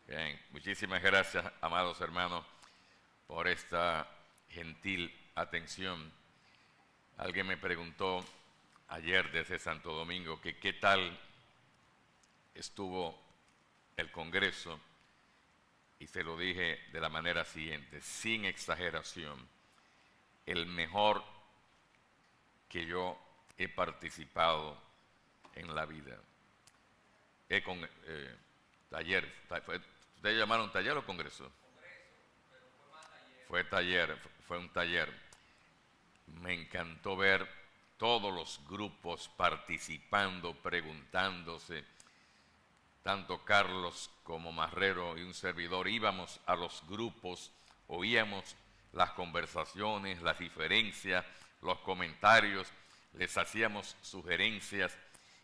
Bien, muchísimas gracias, amados hermanos, por esta gentil atención. Alguien me preguntó ayer desde Santo Domingo que qué tal estuvo el Congreso, y se lo dije de la manera siguiente, sin exageración, el mejor que yo he participado en la vida. Taller, ¿ustedes llamaron taller o congreso? Pero fue más taller. Fue un taller. Me encantó ver todos los grupos participando, preguntándose. Tanto Carlos como Marrero y un servidor íbamos a los grupos, oíamos las conversaciones, las diferencias, los comentarios, les hacíamos sugerencias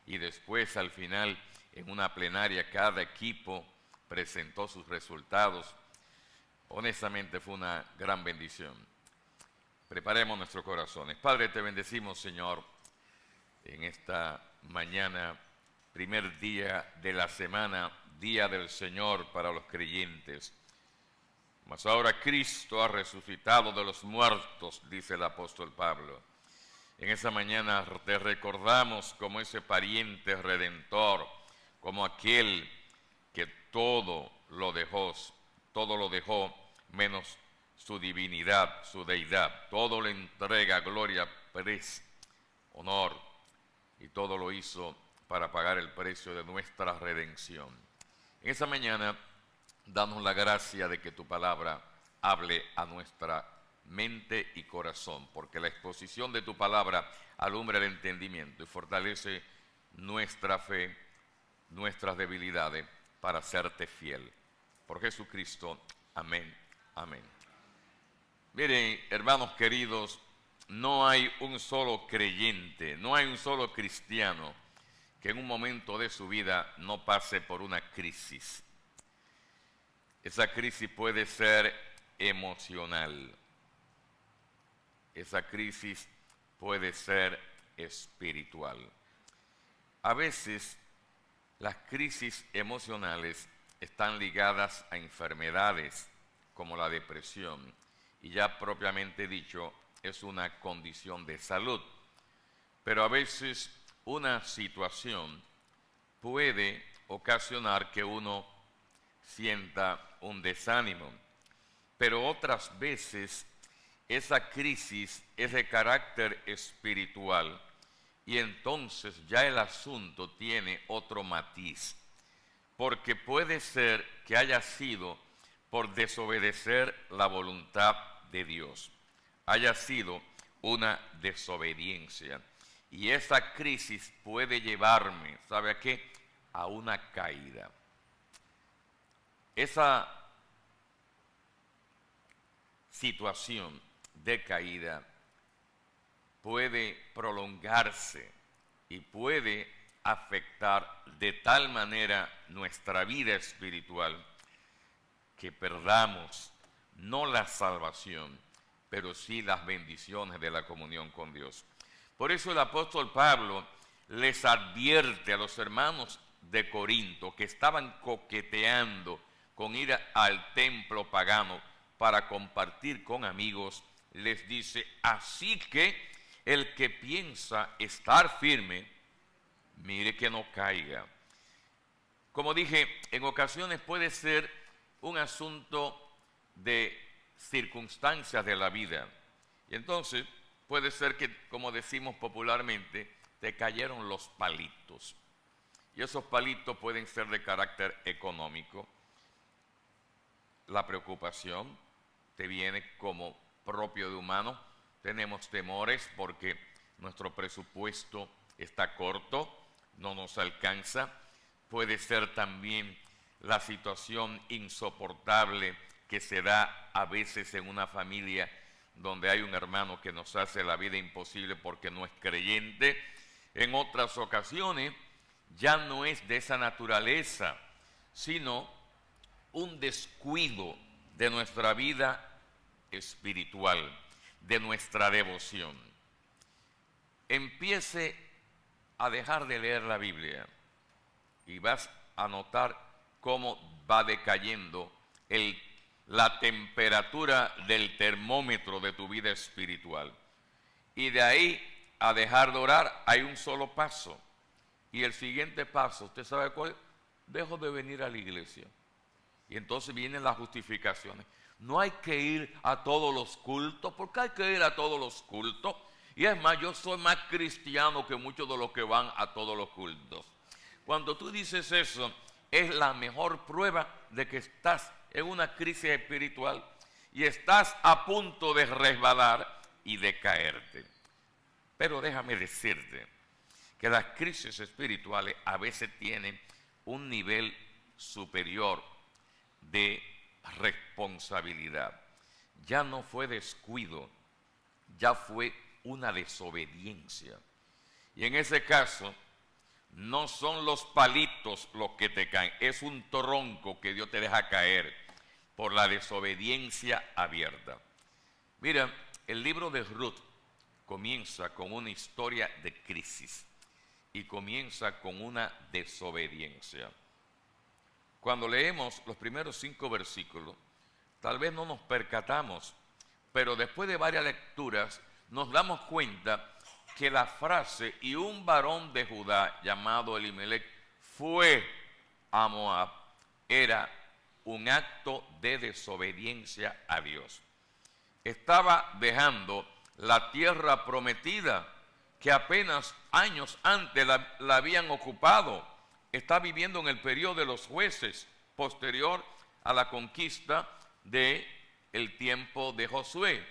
y después al final en una plenaria cada equipo presentó sus resultados. Honestamente fue una gran bendición. Preparemos nuestros corazones. Padre, te bendecimos, Señor, en esta mañana, primer día de la semana, día del Señor para los creyentes. Mas ahora Cristo ha resucitado de los muertos, dice el apóstol Pablo. En esa mañana te recordamos como ese pariente redentor, como aquel que todo lo dejó menos su divinidad, su deidad. Todo le entrega gloria, honor, y todo lo hizo para pagar el precio de nuestra redención. En esa mañana, danos la gracia de que tu palabra hable a nuestra mente y corazón, porque la exposición de tu palabra alumbra el entendimiento y fortalece nuestra fe, nuestras debilidades, para serte fiel. Por Jesucristo, amén, amén. Miren, hermanos queridos, no hay un solo creyente, no hay un solo cristiano que en un momento de su vida no pase por una crisis. Esa crisis puede ser emocional. Esa crisis puede ser espiritual. A veces las crisis emocionales están ligadas a enfermedades como la depresión, y ya propiamente dicho es una condición de salud. Pero a veces una situación puede ocasionar que uno sienta un desánimo, pero otras veces esa crisis es de carácter espiritual y entonces ya el asunto tiene otro matiz, porque puede ser que haya sido por desobedecer la voluntad de Dios, haya sido una desobediencia, y esa crisis puede llevarme, ¿sabe a qué? A una caída. Esa situación de caída puede prolongarse y puede afectar de tal manera nuestra vida espiritual que perdamos no la salvación, pero sí las bendiciones de la comunión con Dios. Por eso el apóstol Pablo les advierte a los hermanos de Corinto que estaban coqueteando con ir al templo pagano para compartir con amigos, les dice: así que el que piensa estar firme, mire que no caiga. Como dije, en ocasiones puede ser un asunto de circunstancias de la vida, y entonces puede ser que, como decimos popularmente, te cayeron los palitos, y esos palitos pueden ser de carácter económico. La preocupación te viene como propio de humano. Tenemos temores porque nuestro presupuesto está corto, no nos alcanza. Puede ser también la situación insoportable que se da a veces en una familia donde hay un hermano que nos hace la vida imposible porque no es creyente. En otras ocasiones ya no es de esa naturaleza, sino un descuido de nuestra vida espiritual, de nuestra devoción. Empiece a dejar de leer la Biblia y vas a notar cómo va decayendo la temperatura del termómetro de tu vida espiritual. Y de ahí a dejar de orar hay un solo paso. Y el siguiente paso, ¿usted sabe cuál? Dejo de venir a la iglesia. Y entonces vienen las justificaciones. No hay que ir a todos los cultos. ¿Por qué hay que ir a todos los cultos? Y es más, yo soy más cristiano que muchos de los que van a todos los cultos. Cuando tú dices eso, es la mejor prueba de que estás en una crisis espiritual y estás a punto de resbalar y de caerte. Pero déjame decirte que las crisis espirituales a veces tienen un nivel superior de responsabilidad. Ya no fue descuido, ya fue una desobediencia. Y en ese caso, no son los palitos los que te caen, es un tronco que Dios te deja caer por la desobediencia abierta. Mira, el libro de Ruth comienza con una historia de crisis y comienza con una desobediencia. Cuando leemos los primeros 5 versículos, tal vez no nos percatamos, pero después de varias lecturas nos damos cuenta que la frase "y un varón de Judá llamado Elimelech fue a Moab" era un acto de desobediencia a Dios. Estaba dejando la tierra prometida que apenas años antes la habían ocupado. Está viviendo en el periodo de los jueces posterior a la conquista del tiempo de Josué.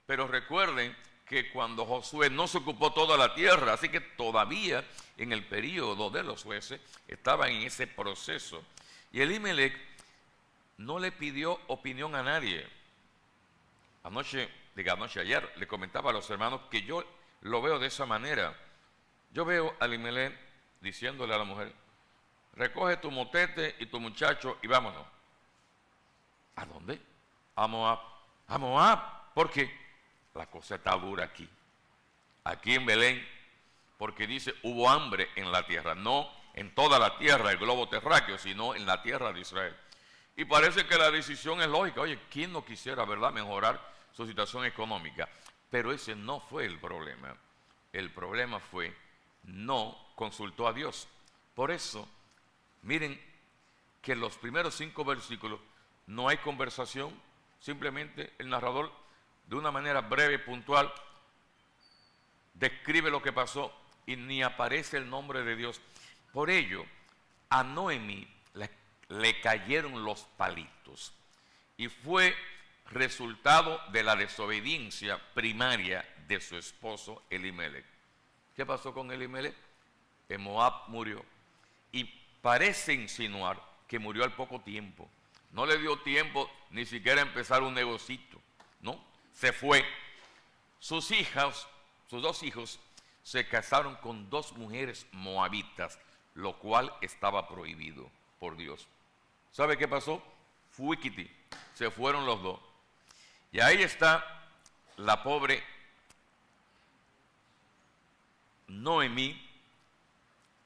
Pero recuerden que cuando Josué no se ocupó toda la tierra, así que todavía en el periodo de los jueces estaban en ese proceso. Y Elimelech no le pidió opinión a nadie. Ayer le comentaba a los hermanos que yo lo veo de esa manera. Yo veo a Elimelech diciéndole a la mujer: recoge tu motete y tu muchacho y vámonos. ¿A dónde? A Moab. A Moab. ¿Por qué? La cosa está dura aquí. Aquí en Belén, porque dice hubo hambre en la tierra, no en toda la tierra, el globo terráqueo, sino en la tierra de Israel. Y parece que la decisión es lógica. Oye, ¿quién no quisiera, verdad, mejorar su situación económica? Pero ese no fue el problema. El problema fue no consultó a Dios. Por eso, miren que en los primeros 5 versículos no hay conversación, simplemente el narrador de una manera breve y puntual describe lo que pasó y ni aparece el nombre de Dios. Por ello, a Noemí le cayeron los palitos y fue resultado de la desobediencia primaria de su esposo Elimelech. ¿Qué pasó con Elimelech? En Moab murió y parece insinuar que murió al poco tiempo. No le dio tiempo ni siquiera a empezar un negocito, ¿no? Se fue. Sus 2 hijos, se casaron con 2 mujeres moabitas, lo cual estaba prohibido por Dios. ¿Sabe qué pasó? Fuikiti, se fueron los 2. Y ahí está la pobre Noemí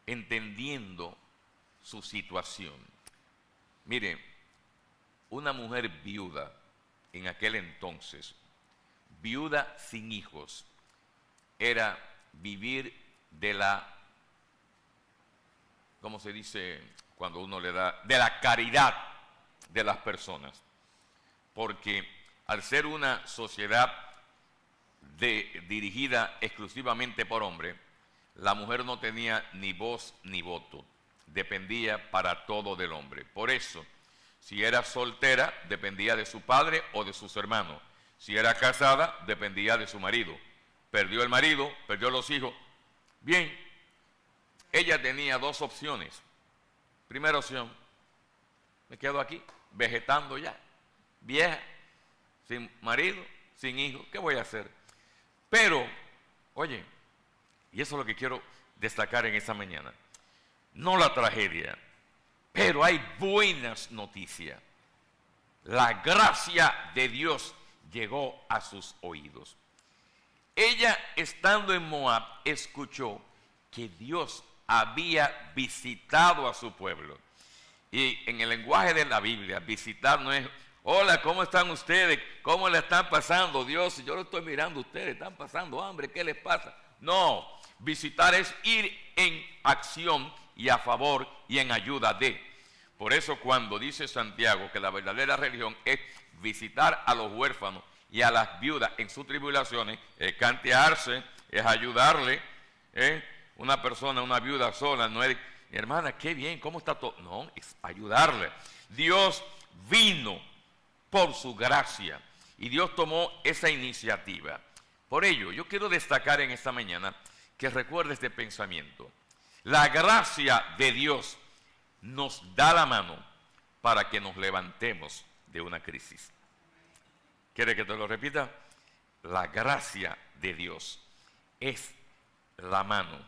entendiendo su situación. Mire, una mujer viuda en aquel entonces, viuda sin hijos, era vivir de la, ¿cómo se dice cuando uno le da? De la caridad de las personas. Porque al ser una sociedad dirigida exclusivamente por hombres, la mujer no tenía ni voz ni voto, dependía para todo del hombre. Por eso, si era soltera, dependía de su padre o de sus hermanos. Si era casada, dependía de su marido. Perdió el marido, perdió los hijos. Bien, ella tenía 2 opciones. Primera opción, me quedo aquí, vegetando ya, vieja, sin marido, sin hijos, ¿qué voy a hacer? Pero, oye, y eso es lo que quiero destacar en esta mañana, no la tragedia, pero hay buenas noticias. La gracia de Dios llegó a sus oídos. Ella, estando en Moab, escuchó que Dios había visitado a su pueblo Y en el lenguaje de la Biblia, visitar no es, hola, ¿cómo están ustedes? ¿Cómo le están pasando? Dios, yo lo estoy mirando a ustedes, están pasando hambre, ¿qué les pasa? No, visitar es ir en acción y a favor y en ayuda de. Por eso cuando dice Santiago que la verdadera religión es visitar a los huérfanos y a las viudas en sus tribulaciones, es cantearse, es ayudarle. Una persona, una viuda sola, no es, mi hermana, qué bien, ¿cómo está todo? No, es ayudarle. Dios vino por su gracia y Dios tomó esa iniciativa. Por ello, yo quiero destacar en esta mañana que recuerde este pensamiento. La gracia de Dios nos da la mano para que nos levantemos de una crisis. ¿Quiere que te lo repita? La gracia de Dios es la mano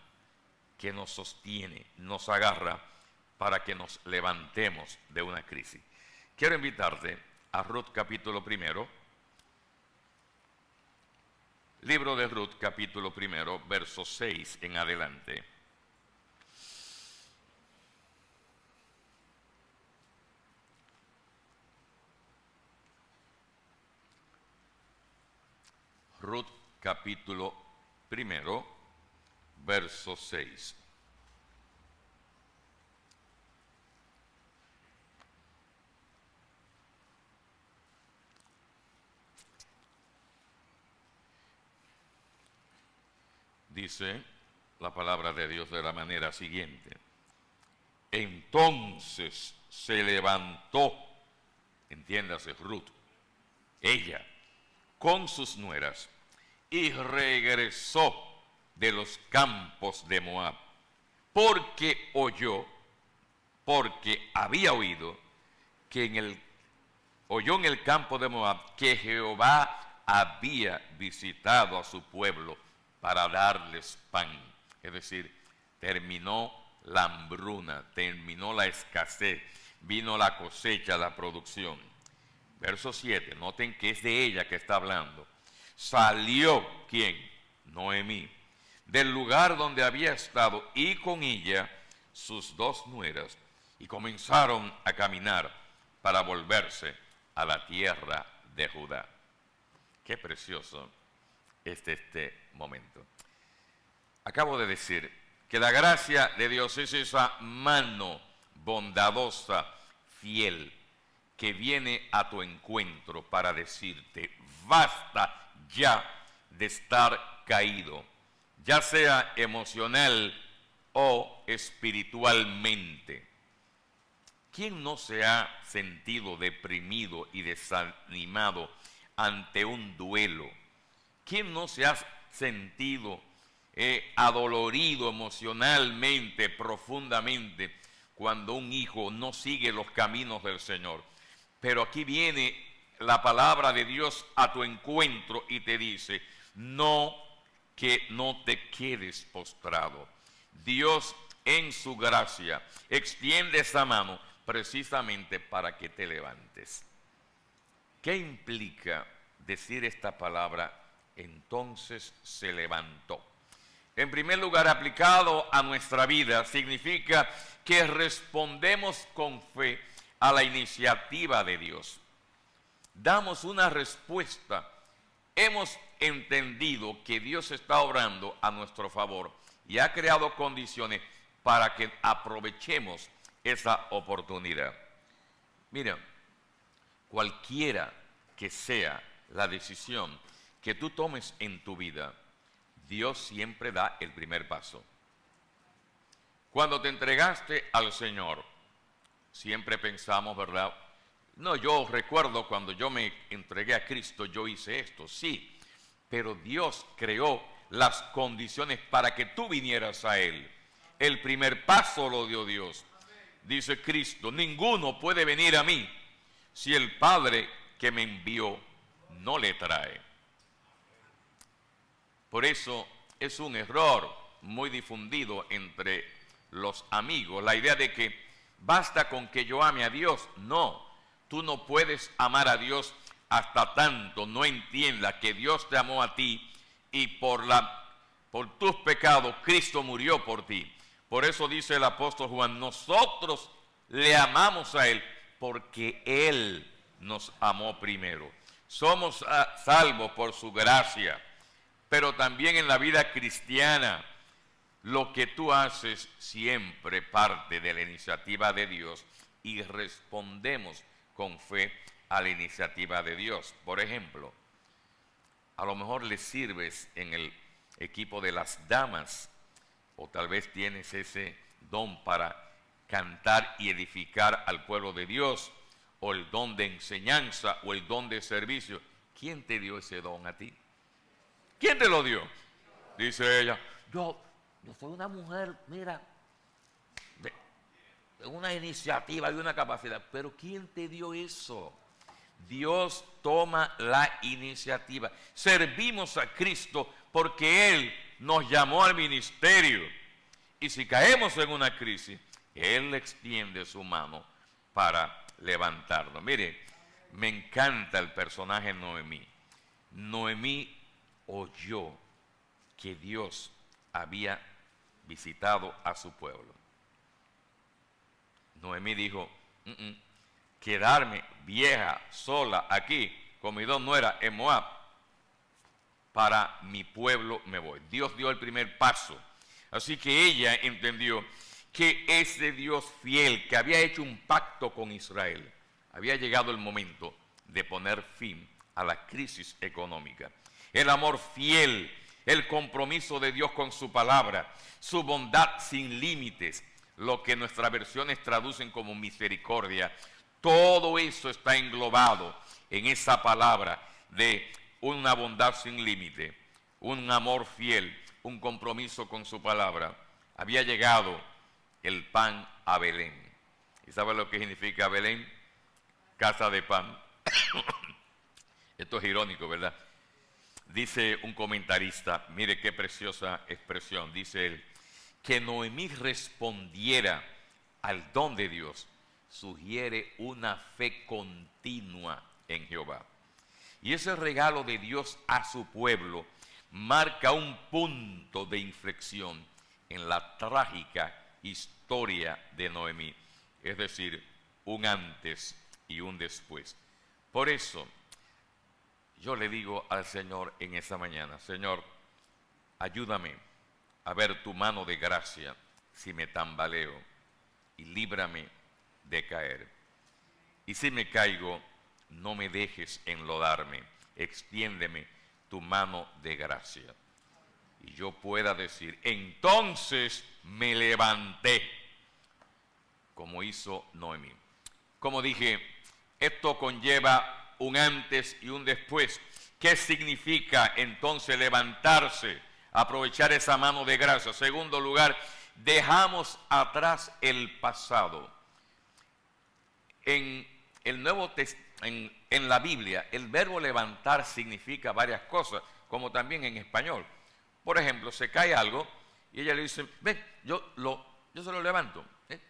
que nos sostiene, nos agarra para que nos levantemos de una crisis. Quiero invitarte a Ruth capítulo 1, libro de Ruth capítulo 1, verso 6 en adelante. Ruth capítulo 1, verso 6. Dice la palabra de Dios de la manera siguiente. Entonces se levantó, entiéndase Ruth, ella, con sus nueras, y regresó de los campos de Moab, porque había oído oyó en el campo de Moab que Jehová había visitado a su pueblo para darles pan. Es decir, terminó la hambruna, terminó la escasez, vino la cosecha, la producción. Verso 7, noten que es de ella que está hablando. Salió, ¿quién? Noemí, del lugar donde había estado, y con ella sus 2 nueras, y comenzaron a caminar para volverse a la tierra de Judá. Qué precioso es este momento. Acabo de decir que la gracia de Dios es esa mano bondadosa, fiel, que viene a tu encuentro para decirte, basta ya de estar caído, ya sea emocional o espiritualmente. ¿Quién no se ha sentido deprimido y desanimado ante un duelo? ¿Quién no se ha sentido adolorido emocionalmente, profundamente, cuando un hijo no sigue los caminos del Señor? Pero aquí viene la palabra de Dios a tu encuentro y te dice, no, que no te quedes postrado. Dios en su gracia extiende esa mano precisamente para que te levantes. ¿Qué implica decir esta palabra? Entonces se levantó. En primer lugar, aplicado a nuestra vida, significa que respondemos con fe a la iniciativa de Dios. Damos una respuesta. Hemos entendido que Dios está obrando a nuestro favor y ha creado condiciones para que aprovechemos esa oportunidad. Mira, cualquiera que sea la decisión que tú tomes en tu vida, Dios siempre da el primer paso. Cuando te entregaste al Señor, siempre pensamos, ¿verdad? No, yo recuerdo cuando yo me entregué a Cristo, yo hice esto, sí, pero Dios creó las condiciones para que tú vinieras a Él. El primer paso lo dio Dios. Dice Cristo, ninguno puede venir a mí si el Padre que me envió no le trae. Por eso es un error muy difundido entre los amigos, la idea de que basta con que yo ame a Dios. No, tú no puedes amar a Dios hasta tanto no entiendas que Dios te amó a ti y por tus pecados Cristo murió por ti. Por eso dice el apóstol Juan, nosotros le amamos a Él porque Él nos amó primero. Somos salvos por su gracia, pero también en la vida cristiana, lo que tú haces siempre parte de la iniciativa de Dios y respondemos con fe a la iniciativa de Dios. Por ejemplo, a lo mejor le sirves en el equipo de las damas, o tal vez tienes ese don para cantar y edificar al pueblo de Dios, o el don de enseñanza, o el don de servicio. ¿Quién te dio ese don a ti? ¿Quién te lo dio? Dice ella, yo soy una mujer, mira, de una iniciativa y una capacidad. Pero ¿quién te dio eso? Dios toma la iniciativa. Servimos a Cristo porque Él nos llamó al ministerio. Y si caemos en una crisis, Él extiende su mano para levantarnos. Mire, me encanta el personaje Noemí. Noemí oyó que Dios había visitado a su pueblo. Noemí dijo, quedarme vieja, sola, aquí, con mis dos nueras en Moab, para mi pueblo me voy. Dios dio el primer paso. Así que ella entendió que ese Dios fiel, que había hecho un pacto con Israel, había llegado el momento de poner fin a la crisis económica. El amor fiel, el compromiso de Dios con su palabra, su bondad sin límites, lo que nuestras versiones traducen como misericordia, todo eso está englobado en esa palabra de una bondad sin límite, un amor fiel, un compromiso con su palabra. Había llegado el pan a Belén. ¿Y sabe lo que significa Belén? Casa de pan. Esto es irónico, ¿verdad? Dice un comentarista, mire qué preciosa expresión, dice él, que Noemí respondiera al don de Dios sugiere una fe continua en Jehová. Y ese regalo de Dios a su pueblo marca un punto de inflexión en la trágica historia de Noemí, es decir, un antes y un después. Por eso, yo le digo al Señor en esa mañana, Señor, ayúdame a ver tu mano de gracia si me tambaleo y líbrame de caer. Y si me caigo, no me dejes enlodarme, extiéndeme tu mano de gracia. Y yo pueda decir, entonces me levanté, como hizo Noemí. Como dije, esto conlleva un antes y un después. ¿Qué significa entonces levantarse? Aprovechar esa mano de gracia. Segundo lugar, dejamos atrás el pasado. En el Nuevo Testamento, en la Biblia, el verbo levantar significa varias cosas, como también en español. Por ejemplo, se cae algo y ella le dice, ven, yo se lo levanto.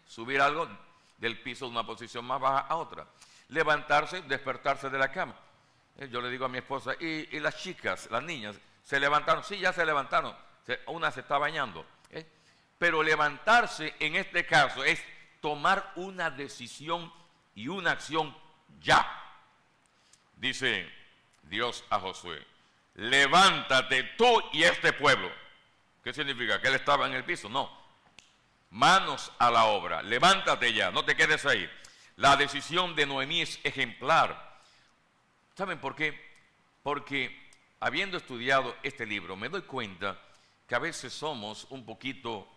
Subir algo del piso de una posición más baja a otra. Levantarse, despertarse de la cama. Yo le digo a mi esposa, y las chicas, las niñas, ¿se levantaron? Sí, ya se levantaron. Una se está bañando. Pero levantarse en este caso es tomar una decisión y una acción ya. Dice Dios a Josué, levántate tú y este pueblo. ¿Qué significa? ¿Que él estaba en el piso? No. Manos a la obra, levántate ya, no te quedes ahí. La decisión de Noemí es ejemplar. ¿Saben por qué? Porque habiendo estudiado este libro, me doy cuenta que a veces somos un poquito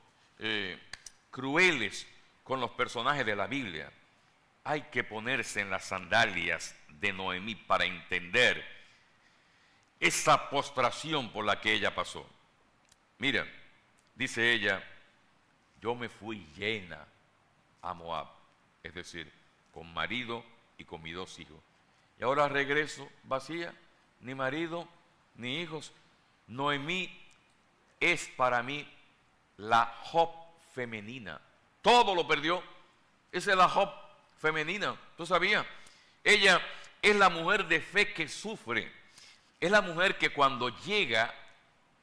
crueles con los personajes de la Biblia. Hay que ponerse en las sandalias de Noemí para entender esa postración por la que ella pasó. Mira, dice ella, yo me fui llena a Moab, es decir, con marido y con mis 2 hijos. Y ahora regreso vacía, ni marido, ni hijos. Noemí es para mí la Job femenina. Todo lo perdió. Esa es la Job femenina. ¿Tú sabías? Ella es la mujer de fe que sufre. Es la mujer que cuando llega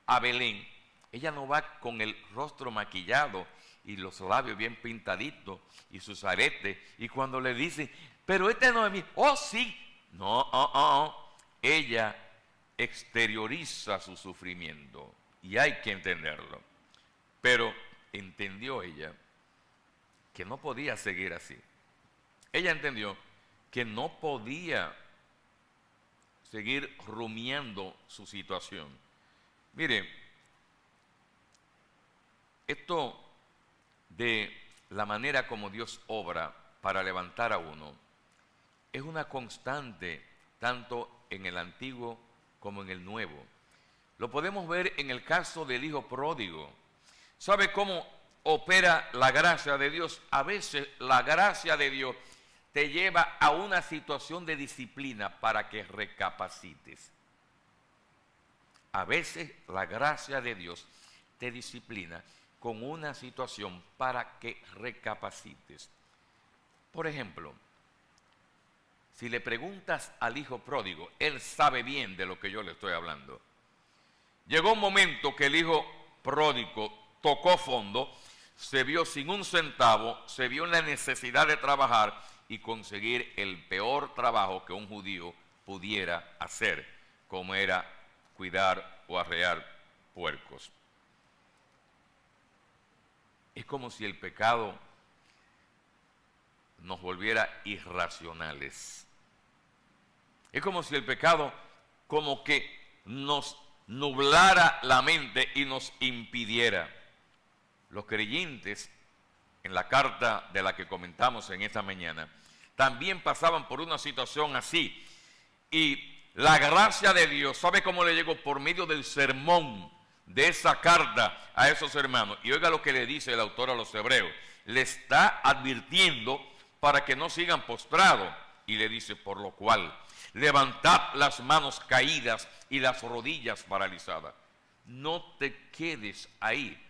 a Belén, ella no va con el rostro maquillado y los labios bien pintaditos y sus aretes. Y cuando le dicen, pero este no es mío, oh sí, no. Ella exterioriza su sufrimiento y hay que entenderlo. Pero entendió ella que no podía seguir así. Ella entendió que no podía seguir rumiando su situación. Mire, esto de la manera como Dios obra para levantar a uno es una constante tanto en el Antiguo como en el Nuevo. Lo podemos ver en el caso del hijo pródigo. ¿Sabe cómo opera la gracia de Dios? A veces la gracia de Dios te lleva a una situación de disciplina para que recapacites. A veces la gracia de Dios te disciplina con una situación para que recapacites. Por ejemplo, si le preguntas al hijo pródigo, él sabe bien de lo que yo le estoy hablando. Llegó un momento que el hijo pródigo tocó fondo, se vio sin un centavo, se vio en la necesidad de trabajar y conseguir el peor trabajo que un judío pudiera hacer, como era cuidar o arrear puercos. Es como si el pecado nos volviera irracionales. Es como si el pecado como que nos nublara la mente y nos impidiera. Los creyentes, en la carta de la que comentamos en esta mañana, también pasaban por una situación así. Y la gracia de Dios, ¿sabe cómo le llegó? Por medio del sermón de esa carta a esos hermanos. Y oiga lo que le dice el autor a los hebreos. Le está advirtiendo para que no sigan postrados. Y le dice, por lo cual, levantad las manos caídas y las rodillas paralizadas. No te quedes ahí,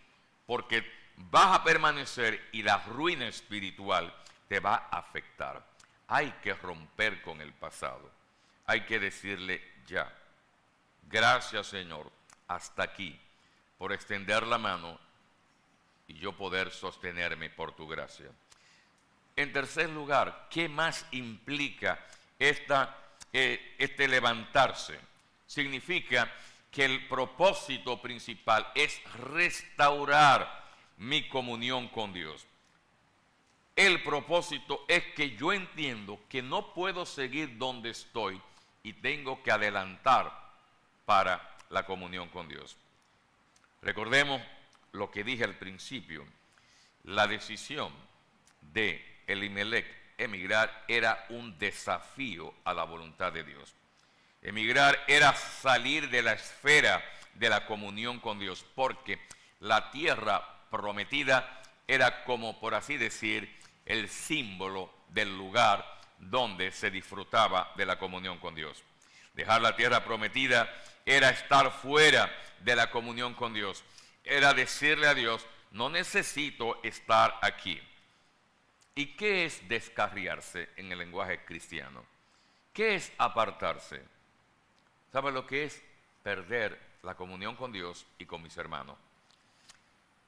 porque vas a permanecer y la ruina espiritual te va a afectar. Hay que romper con el pasado. Hay que decirle ya, gracias Señor, hasta aquí, por extender la mano y yo poder sostenerme por tu gracia. En tercer lugar, ¿qué más implica este levantarse? Significa que el propósito principal es restaurar mi comunión con Dios. El propósito es que yo entiendo que no puedo seguir donde estoy y tengo que adelantar para la comunión con Dios. Recordemos lo que dije al principio. La decisión de Elimelech emigrar era un desafío a la voluntad de Dios. Emigrar era salir de la esfera de la comunión con Dios, porque la tierra prometida era como, por así decir, el símbolo del lugar donde se disfrutaba de la comunión con Dios. Dejar la tierra prometida era estar fuera de la comunión con Dios. Era decirle a Dios, no necesito estar aquí. ¿Y qué es descarriarse en el lenguaje cristiano? ¿Qué es apartarse? ¿Sabe lo que es? Perder la comunión con Dios y con mis hermanos.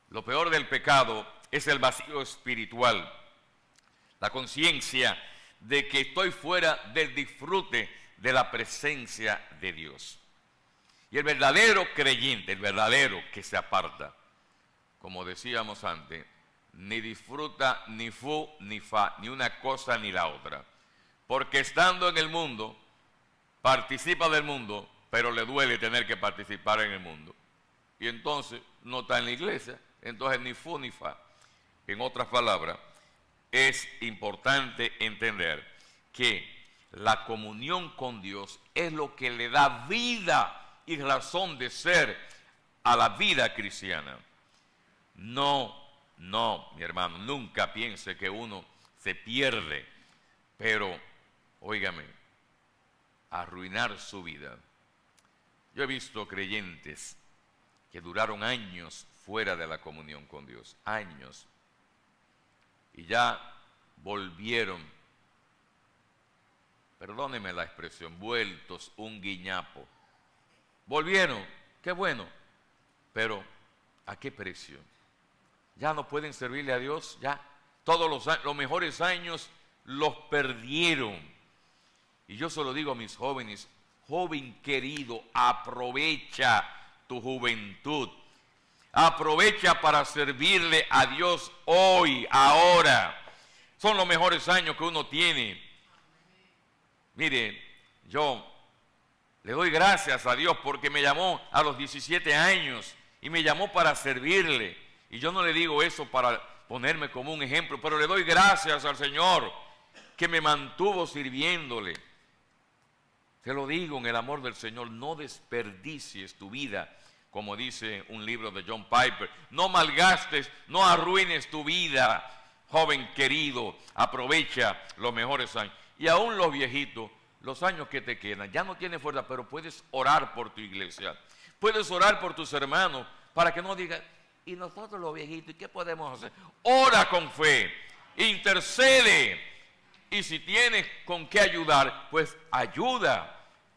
Lo peor del pecado es el vacío espiritual, la conciencia de que estoy fuera del disfrute de la presencia de Dios. Y el verdadero creyente, el verdadero que se aparta, como decíamos antes, ni disfruta ni fu ni fa, ni una cosa ni la otra. Porque estando en el mundo, participa del mundo, pero le duele tener que participar en el mundo. Y entonces no está en la iglesia, entonces ni fu ni fa. En otras palabras, es importante entender que la comunión con Dios es lo que le da vida y razón de ser a la vida cristiana. No, mi hermano, nunca piense que uno se pierde, pero, óigame, arruinar su vida. Yo he visto creyentes que duraron años fuera de la comunión con Dios, años, y ya volvieron, perdóneme la expresión, vueltos un guiñapo. Volvieron, qué bueno, pero ¿a qué precio? ya no pueden servirle a Dios, ya todos los mejores años los perdieron. Y yo se lo digo a mis jóvenes: joven querido, aprovecha tu juventud, aprovecha para servirle a Dios hoy, ahora. Son los mejores años que uno tiene. Mire, yo le doy gracias a Dios porque me llamó a los 17 años y me llamó para servirle. Y yo no le digo eso para ponerme como un ejemplo, pero le doy gracias al Señor que me mantuvo sirviéndole. Te lo digo en el amor del Señor: no desperdicies tu vida, como dice un libro de John Piper. No malgastes, no arruines tu vida, joven querido. Aprovecha los mejores años. Y aún los viejitos, los años que te quedan, ya no tienes fuerza, pero puedes orar por tu iglesia. Puedes orar por tus hermanos para que no digan: ¿y nosotros los viejitos, y qué podemos hacer? Ora con fe, intercede. Y si tienes con qué ayudar, pues ayuda.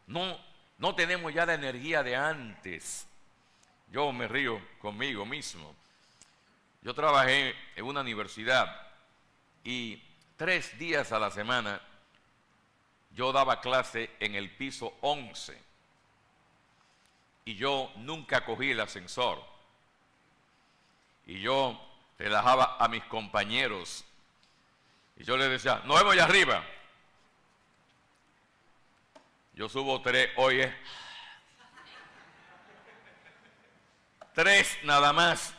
No tenemos ya la energía de antes. Yo me río conmigo mismo. Yo trabajé en una universidad y 3 días a la semana yo daba clase en el piso 11. Y yo nunca cogí el ascensor. Y yo relajaba a mis compañeros. Y yo les decía: nos vemos allá arriba. Yo subo 3, oye. 3 nada más.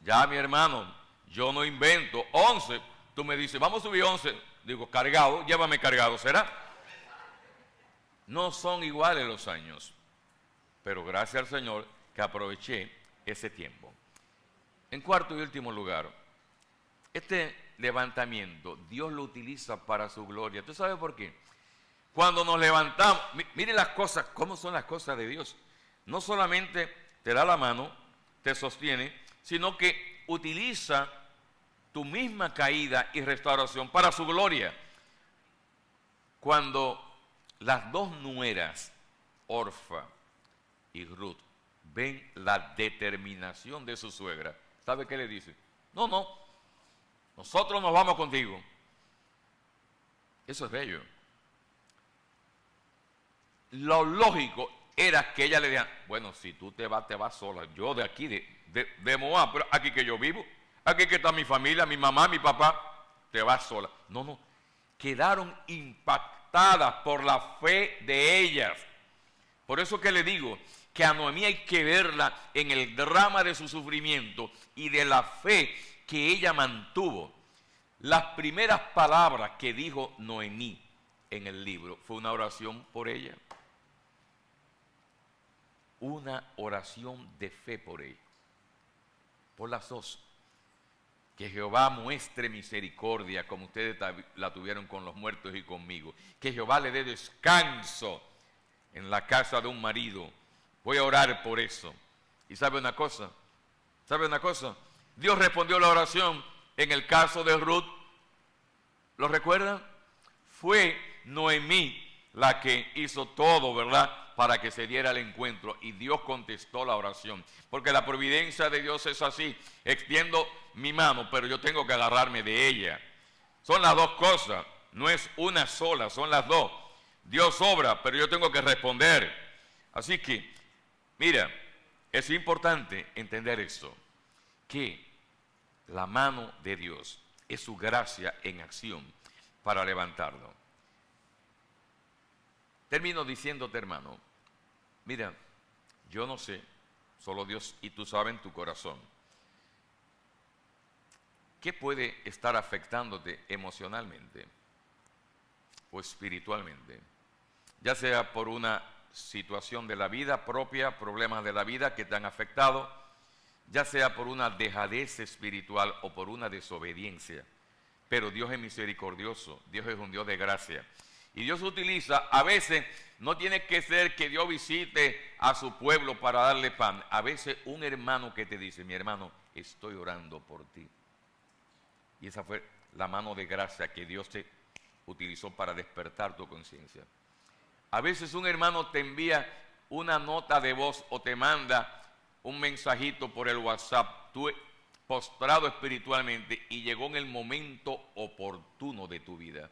Ya, mi hermano, yo no invento. 11, tú me dices: vamos a subir 11. Digo: cargado, llévame cargado, ¿será? No son iguales los años, pero gracias al Señor que aproveché ese tiempo. En cuarto y último lugar, este levantamiento Dios lo utiliza para su gloria. ¿Tú sabes por qué? Cuando nos levantamos, mire las cosas, cómo son las cosas de Dios. No solamente te da la mano, te sostiene, sino que utiliza tu misma caída y restauración para su gloria. Cuando las 2 nueras, Orfa y Ruth, ven la determinación de su suegra, ¿sabe qué le dice? No, nosotros nos vamos contigo. Eso es bello. Lo lógico era que ella le dijera: bueno, si tú te vas sola. Yo de aquí, de Moab, pero aquí que yo vivo, aquí que está mi familia, mi mamá, mi papá, te vas sola. No, quedaron impactadas por la fe de ellas. Por eso que le digo que a Noemí hay que verla en el drama de su sufrimiento y de la fe que ella mantuvo. Las primeras palabras que dijo Noemí en el libro fue una oración por ella. Una oración de fe por ella. Por las 2. Que Jehová muestre misericordia como ustedes la tuvieron con los muertos y conmigo. Que Jehová le dé descanso en la casa de un marido. Voy a orar por eso. ¿Y sabe una cosa? Dios respondió la oración en el caso de Ruth. ¿Lo recuerdan? Fue Noemí la que hizo todo, ¿verdad?, para que se diera el encuentro, y Dios contestó la oración, porque la providencia de Dios es así: extiendo mi mano, pero yo tengo que agarrarme de ella. Son las 2 cosas, no es una sola, son las 2. Dios obra, pero yo tengo que responder. Así que, mira, es importante entender esto, que la mano de Dios es su gracia en acción para levantarlo. Termino diciéndote, hermano, mira, yo no sé, solo Dios y tú sabes en tu corazón, ¿qué puede estar afectándote emocionalmente o espiritualmente? Ya sea por una situación de la vida propia, problemas de la vida que te han afectado, ya sea por una dejadez espiritual o por una desobediencia. Pero Dios es misericordioso, Dios es un Dios de gracia. Y Dios utiliza, a veces no tiene que ser que Dios visite a su pueblo para darle pan. A veces un hermano que te dice: mi hermano, estoy orando por ti. Y esa fue la mano de gracia que Dios te utilizó para despertar tu conciencia. A veces un hermano te envía una nota de voz o te manda un mensajito por el WhatsApp. Tú postrado espiritualmente y llegó en el momento oportuno de tu vida.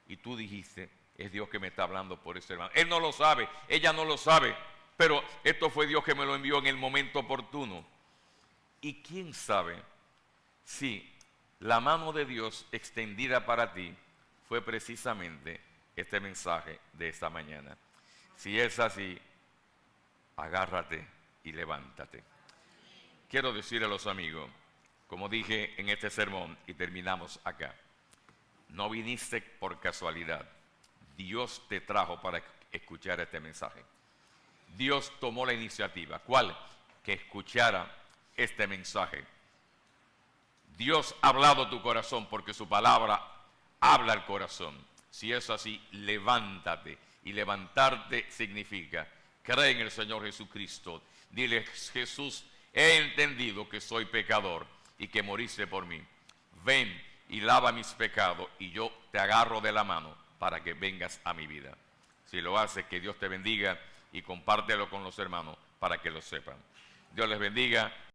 Y tú dijiste, es Dios que me está hablando por ese hermano. Él no lo sabe, ella no lo sabe, pero esto fue Dios que me lo envió en el momento oportuno. Y quién sabe si la mano de Dios extendida para ti fue precisamente este mensaje de esta mañana. Si es así, agárrate y levántate. Quiero decir a los amigos, como dije en este sermón y terminamos acá, no viniste por casualidad. Dios te trajo para escuchar este mensaje. Dios tomó la iniciativa. ¿Cuál? Que escuchara este mensaje. Dios ha hablado a tu corazón porque su palabra habla al corazón. Si es así, levántate. Y levantarte significa, cree en el Señor Jesucristo. Dile, Jesús, he entendido que soy pecador y que moriste por mí. Ven y lava mis pecados y yo te agarro de la mano para que vengas a mi vida. Si lo haces, que Dios te bendiga y compártelo con los hermanos para que lo sepan. Dios les bendiga.